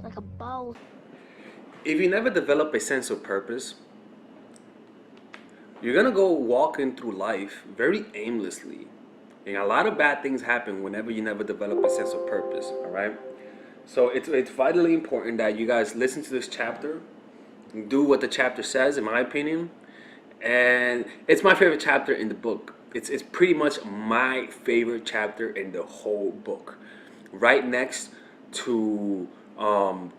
like a ball. If you never develop a sense of purpose, you're gonna go walking through life very aimlessly. And a lot of bad things happen whenever you never develop a sense of purpose, all right? So it's vitally important that you guys listen to this chapter, do what the chapter says, in my opinion. And it's my favorite chapter in the book. It's pretty much my favorite chapter in the whole book. Right next to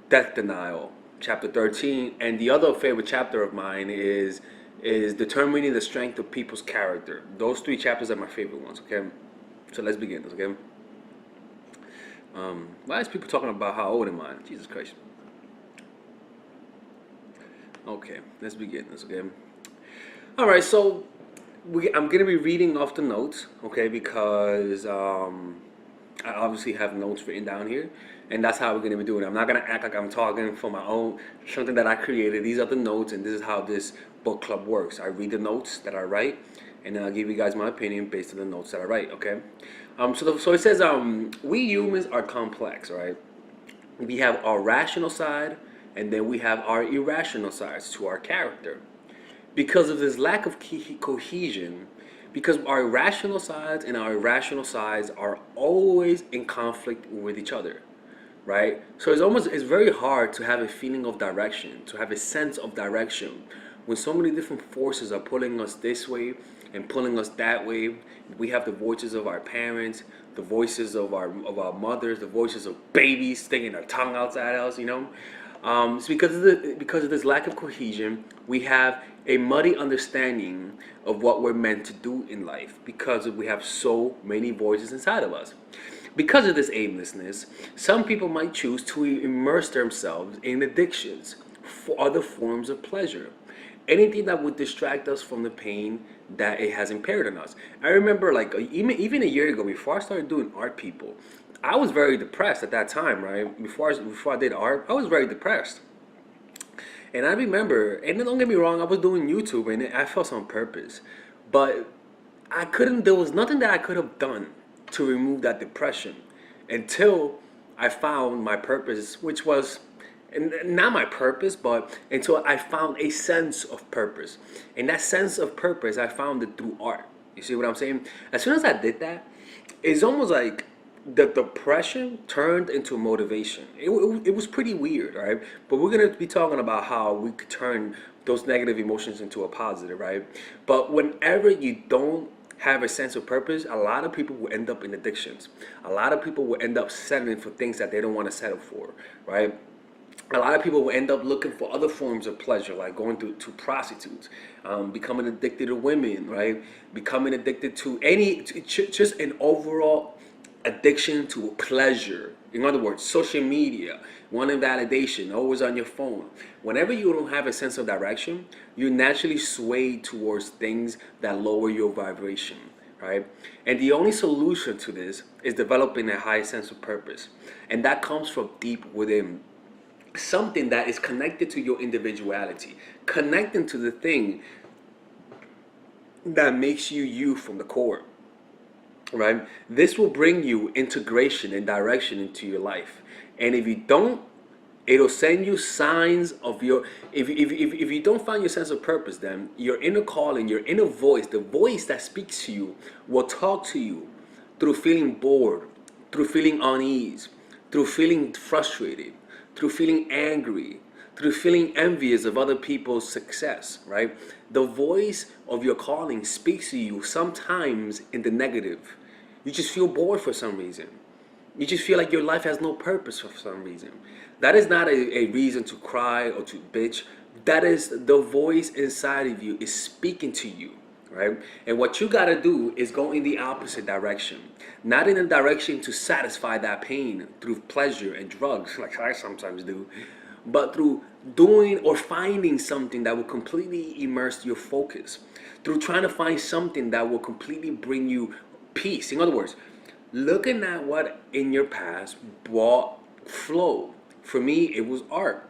Death Denial, chapter 13. And the other favorite chapter of mine is Determining the Strength of People's Character. Those three chapters are my favorite ones, okay? So let's begin this, okay? Why is people talking about how old am I? Jesus Christ. Okay, let's begin this, okay? All right, so I'm going to be reading off the notes, okay, because I obviously have notes written down here, and that's how we're going to be doing it. I'm not going to act like I'm talking for my own, something that I created. These are the notes, and this is how this book club works. I read the notes that I write, and then I'll give you guys my opinion based on the notes that I write, okay? So it says, we humans are complex, right? We have our rational side, and then we have our irrational sides to our character. Because of this lack of cohesion, because our rational sides and our irrational sides are always in conflict with each other, right? So it's very hard to have a feeling of direction, to have a sense of direction when so many different forces are pulling us this way and pulling us that way. We have the voices of our parents, the voices of our mothers, the voices of babies sticking their tongue outside us, you know. It's because of this lack of cohesion, we have a muddy understanding of what we're meant to do in life because we have so many voices inside of us. Because of this aimlessness, some people might choose to immerse themselves in addictions for other forms of pleasure. Anything that would distract us from the pain that it has impaired on us. I remember, like, even a year ago, before I started doing art, people, I was very depressed at that time, right? Before I did art, I was very depressed. And I remember, and don't get me wrong, I was doing YouTube and I felt some purpose. But there was nothing that I could have done to remove that depression until I found my purpose, which was, and not my purpose, but until I found a sense of purpose. And that sense of purpose, I found it through art. You see what I'm saying? As soon as I did that, it's almost like the depression turned into motivation. It was pretty weird, right? But we're going to be talking about how we could turn those negative emotions into a positive, right? But whenever you don't have a sense of purpose, a lot of people will end up in addictions. A lot of people will end up settling for things that they don't want to settle for, right? A lot of people will end up looking for other forms of pleasure, like going to prostitutes, becoming addicted to women, right? Becoming addicted to just an overall addiction to pleasure. In other words, social media, wanting validation, always on your phone. Whenever you don't have a sense of direction, you naturally sway towards things that lower your vibration, right? And the only solution to this is developing a high sense of purpose. And that comes from deep within. Something that is connected to your individuality, connecting to the thing that makes you you from the core, right? This will bring you integration and direction into your life. And if you don't, it'll send you signs of your, if you don't find your sense of purpose, then your inner calling, your inner voice, the voice that speaks to you will talk to you through feeling bored, through feeling unease, through feeling frustrated, through feeling angry, through feeling envious of other people's success, right? The voice of your calling speaks to you sometimes in the negative. You just feel bored for some reason. You just feel like your life has no purpose for some reason. That is not a reason to cry or to bitch. That is the voice inside of you is speaking to you, right? And what you gotta do is go in the opposite direction. Not in a direction to satisfy that pain through pleasure and drugs, like I sometimes do, but through doing or finding something that will completely immerse your focus. Through trying to find something that will completely bring you peace. In other words, looking at what in your past brought flow. For me, it was art.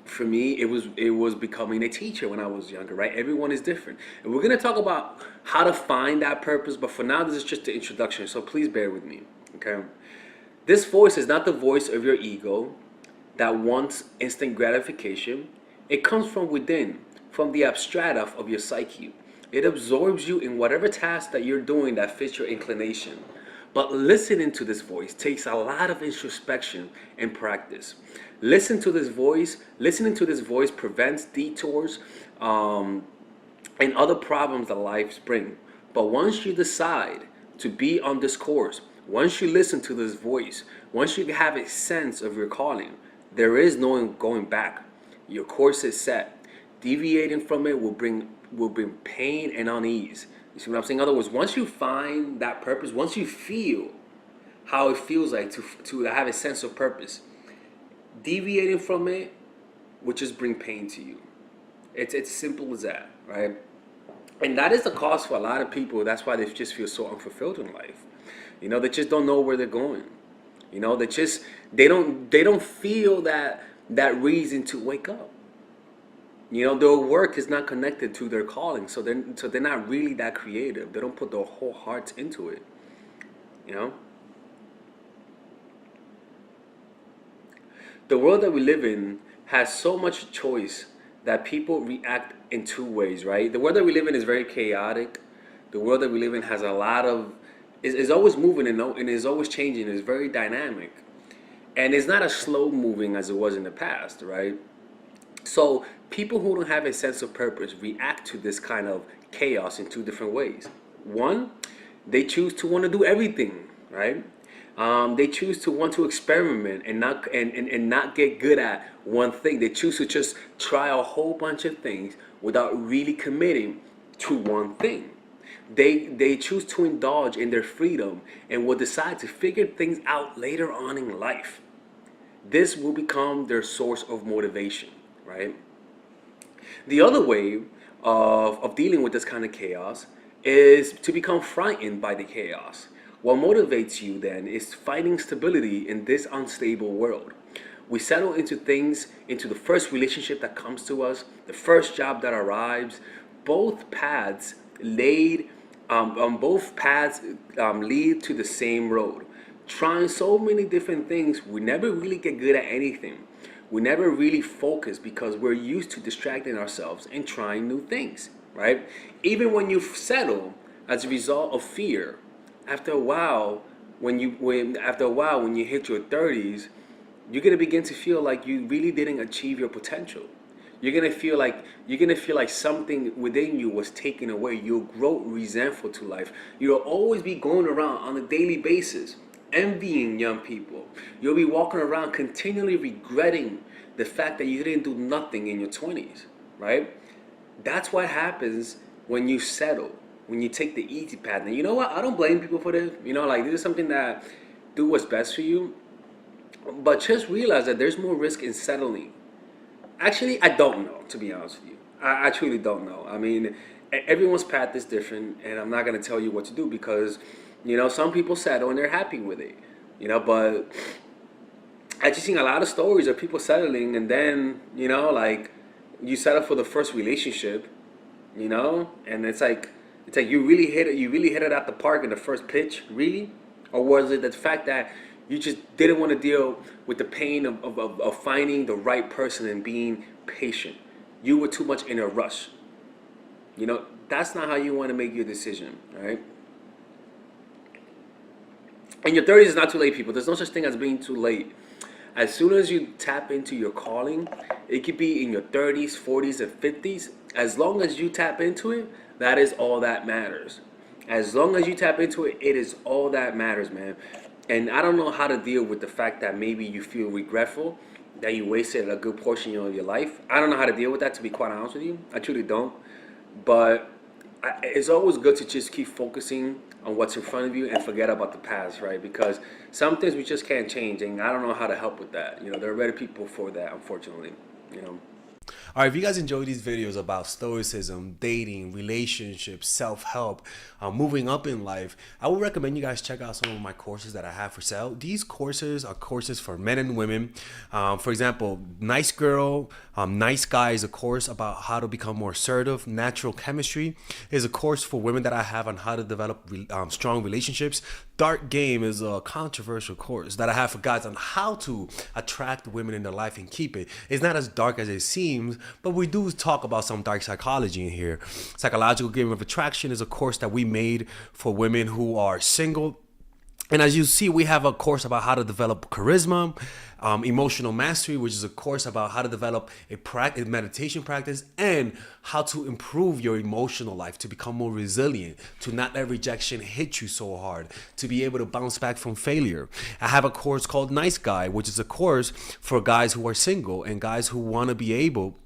For me, it was becoming a teacher when I was younger, right? Everyone is different. And we're going to talk about how to find that purpose, but for now, this is just the introduction, so please bear with me, okay? This voice is not the voice of your ego. that wants instant gratification. It comes from within, from the abstract of your psyche. It absorbs you in whatever task that you're doing that fits your inclination. But listening to this voice takes a lot of introspection and practice. Listening to this voice prevents detours, um, and other problems that life brings. But once you decide to be on this course, once you listen to this voice, once you have a sense of your calling, there is no going back. Your course is set. Deviating from it will bring pain and unease. You see what I'm saying? In other words, once you find that purpose, once you feel how it feels like to have a sense of purpose, deviating from it will just bring pain to you. It's simple as that, right? And that is the cause for a lot of people. That's why they just feel so unfulfilled in life. They just don't know where they're going. They don't feel that reason to wake up. Their work is not connected to their calling, so they're not really that creative. They don't put their whole hearts into it. You know, the world that we live in has so much choice that people react in two ways, right? The world that we live in is very chaotic. The world that we live in has a lot of is always moving and is always changing. It's very dynamic, and it's not as slow moving as it was in the past, right? So people who don't have a sense of purpose react to this kind of chaos in two different ways. One, they choose to want to do everything, right? They choose to want to experiment and not get good at one thing. They choose to just try a whole bunch of things without really committing to one thing. They choose to indulge in their freedom and will decide to figure things out later on in life. This will become their source of motivation, right? The other way of dealing with this kind of chaos is to become frightened by the chaos. What motivates you then is finding stability in this unstable world. We settle into things, into the first relationship that comes to us, the first job that arrives. Both paths laid, both paths lead to the same road. Trying so many different things, we never really get good at anything. We never really focus because we're used to distracting ourselves and trying new things, right? Even when you settle as a result of fear, after a while, when you hit your 30s, you're gonna begin to feel like you really didn't achieve your potential. You're gonna feel like something within you was taken away. You'll grow resentful to life. You'll always be going around on a daily basis envying young people. You'll be walking around continually regretting the fact that you didn't do nothing in your 20s, right? That's what happens when you settle, when you take the easy path. And you know what? I don't blame people for this. Like this is something that do what's best for you. But just realize that there's more risk in settling. Actually, I don't know, to be honest with you. I truly don't know. I mean, everyone's path is different, and I'm not going to tell you what to do because, some people settle and they're happy with it. But I just seen a lot of stories of people settling and then, like you settle for the first relationship, and it's like you really hit it at the park in the first pitch, really? Or was it the fact that you just didn't want to deal with the pain of finding the right person and being patient? You were too much in a rush. That's not how you want to make your decision, right? In your 30s, it's not too late, people. There's no such thing as being too late. As soon as you tap into your calling, it could be in your 30s, 40s, and 50s. As long as you tap into it, that is all that matters. As long as you tap into it, it is all that matters, man. And I don't know how to deal with the fact that maybe you feel regretful that you wasted a good portion of your life. I don't know how to deal with that, to be quite honest with you. I truly don't. But it's always good to just keep focusing on what's in front of you and forget about the past, right? Because some things we just can't change, and I don't know how to help with that. There are better people for that, unfortunately. You know. All right, if you guys enjoy these videos about stoicism, dating, relationships, self-help, moving up in life, I would recommend you guys check out some of my courses that I have for sale. These courses are courses for men and women. For example, Nice Girl, Nice Guy is a course about how to become more assertive. Natural Chemistry is a course for women that I have on how to develop strong relationships. Dark Game is a controversial course that I have for guys on how to attract women in their life and keep it. It's not as dark as it seems, but we do talk about some dark psychology in here. Psychological Game of Attraction is a course that we made for women who are single. And as you see, we have a course about how to develop charisma, emotional mastery, which is a course about how to develop a meditation practice and how to improve your emotional life, to become more resilient, to not let rejection hit you so hard, to be able to bounce back from failure. I have a course called Nice Guy, which is a course for guys who are single and guys who want to be able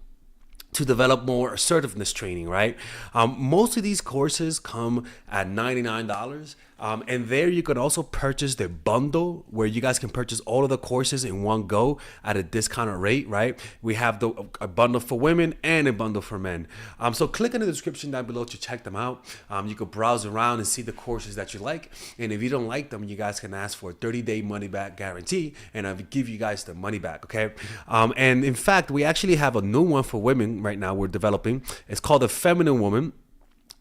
to develop more assertiveness training, right? Most of these courses come at $99. And there you could also purchase the bundle where you guys can purchase all of the courses in one go at a discounted rate, right? We have a bundle for women and a bundle for men. So click in the description down below to check them out. You could browse around and see the courses that you like. And if you don't like them, you guys can ask for a 30-day money-back guarantee, and I'll give you guys the money back, okay? And in fact, we actually have a new one for women right now we're developing. It's called The Feminine Woman.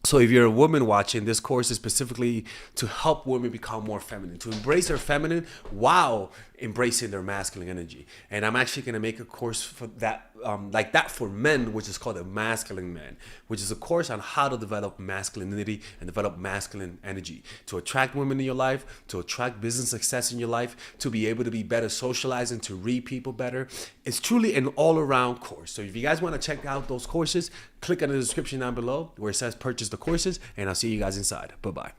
So if you're a woman watching, this course is specifically to help women become more feminine, to embrace their feminine while embracing their masculine energy. And I'm actually going to make a course for that, like that for men, which is called the Masculine Man, which is a course on how to develop masculinity and develop masculine energy, to attract women in your life, to attract business success in your life, to be able to be better socializing, to read people better. It's truly an all-around course. So if you guys want to check out those courses, click on the description down below where it says purchase the courses, and I'll see you guys inside. Bye-bye.